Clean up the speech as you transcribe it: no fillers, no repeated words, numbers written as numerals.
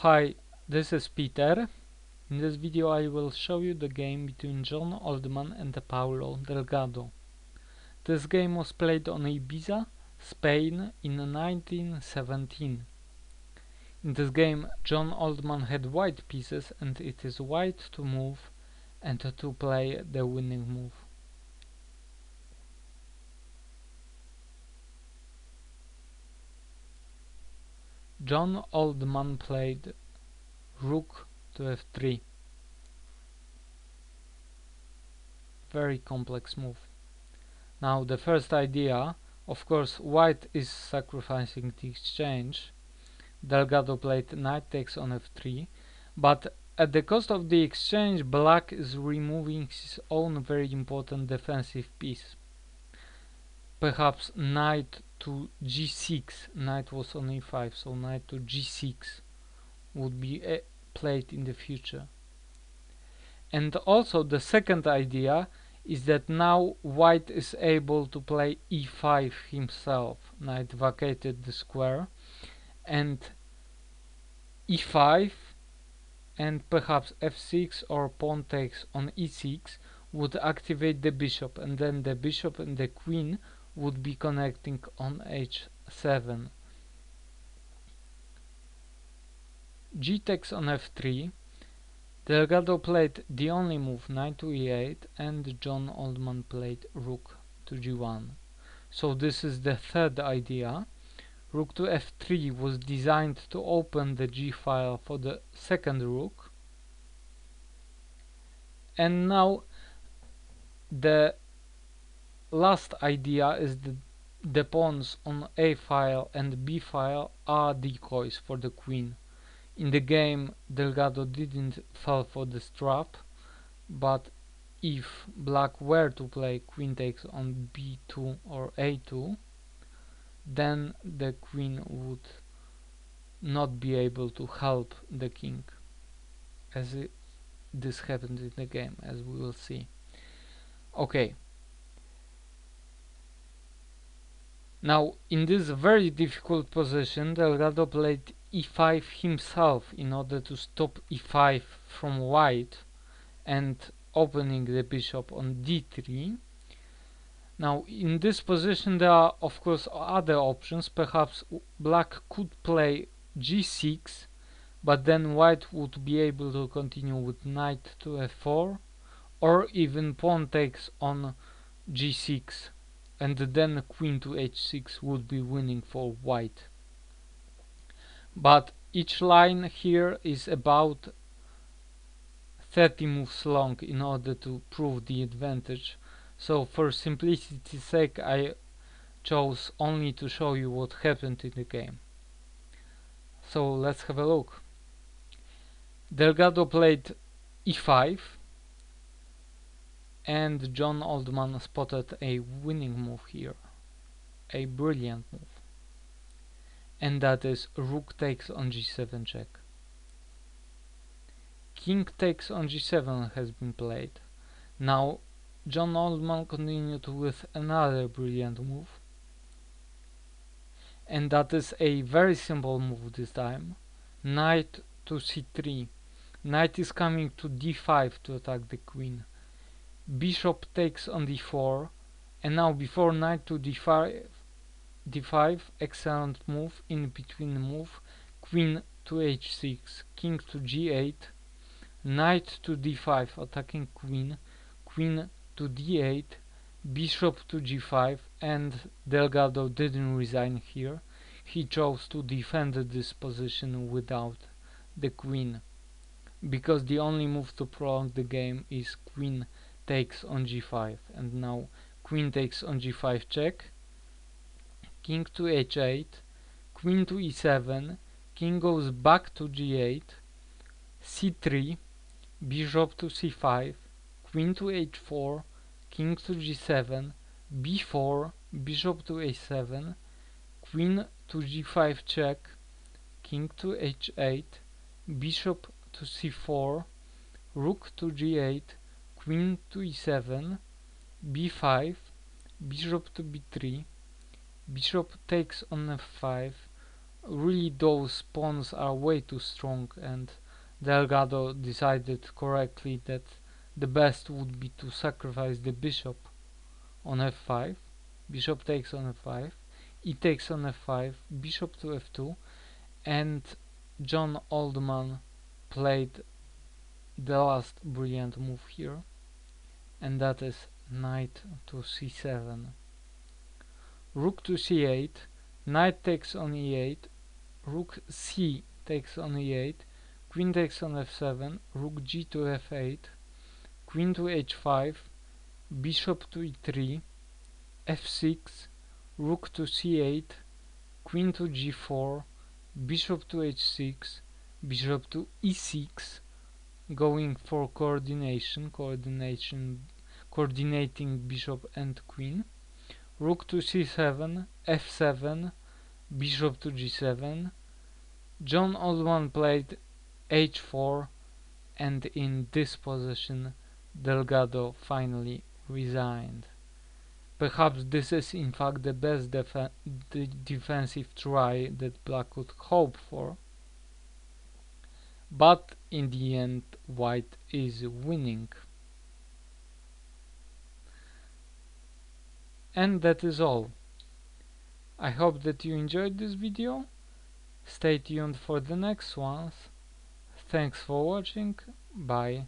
Hi, this is Peter. In this video I will show you the game between John Oldman and Paulo Delgado. This game was played on Ibiza, Spain in 1917. In this game John Oldman had white pieces and it is white to move and to play the winning move. John Oldman played rook to f3. Very complex move. Now the first idea, of course white is sacrificing the exchange. Delgado played knight takes on f3, but at the cost of the exchange black is removing his own very important defensive piece. Perhaps knight to g6, knight was on e5, so knight to g6 would be played in the future. And also the second idea is that now white is able to play e5 himself. Knight vacated the square, and e5 and perhaps f6 or pawn takes on e6 would activate the bishop, and then the bishop and the queen would be connecting on h7. G takes on f3. Delgado played the only move, knight to e8, and John Oldman played rook to g1. So this is the third idea. Rook to f3 was designed to open the g file for the second rook. And now the last idea is that the pawns on a file and b file are decoys for the queen. In the game Delgado didn't fall for this trap, but if black were to play queen takes on b2 or a2, then the queen would not be able to help the king, as this happened in the game, as we will see. Okay. Now, in this very difficult position, Delgado played e5 himself in order to stop e5 from white and opening the bishop on d3. Now, in this position there are of course other options. Perhaps black could play g6, but then white would be able to continue with knight to f4, or even pawn takes on g6, and then queen to h6 would be winning for white. But each line here is about 30 moves long in order to prove the advantage, so for simplicity's sake I chose only to show you what happened in the game. So let's have a look. Delgado played e5, and John Oldman spotted a winning move here, a brilliant move, and that is rook takes on g7 check. King takes on g7 has been played. Now John Oldman continued with another brilliant move, and that is a very simple move this time, knight to c3. Knight is coming to d5 to attack the queen. Bishop takes on d4, and now before knight to d5, excellent move, in between move, queen to h6, king to g8, knight to d5 attacking queen, queen to d8, bishop to g5, and Delgado didn't resign here. He chose to defend this position without the queen, because the only move to prolong the game is queen takes on g5, and now queen takes on g5 check, king to h8, queen to e7, king goes back to g8, c3, bishop to c5, queen to h4, king to g7, b4, bishop to a7, queen to g5 check, king to h8, bishop to c4, rook to g8, queen to e7, b5, bishop to b3, bishop takes on f5, really those pawns are way too strong, and Delgado decided correctly that the best would be to sacrifice the bishop on f5. Bishop takes on f5, e takes on f5, bishop to f2, and John Oldman played the last brilliant move here, and that is knight to c7. Rook to c8, knight takes on e8, rook c takes on e8, queen takes on f7, rook g to f8, queen to h5, bishop to e3, f6, rook to c8, queen to g4, bishop to h6, bishop to e6, going for coordinating bishop and queen, rook to c7, f7, bishop to g7. John Oldman played h4, and in this position Delgado finally resigned. Perhaps this is in fact the best defensive try that black could hope for, but in the end white is winning. And that is all. I hope that you enjoyed this video. Stay tuned for the next ones. Thanks for watching. Bye.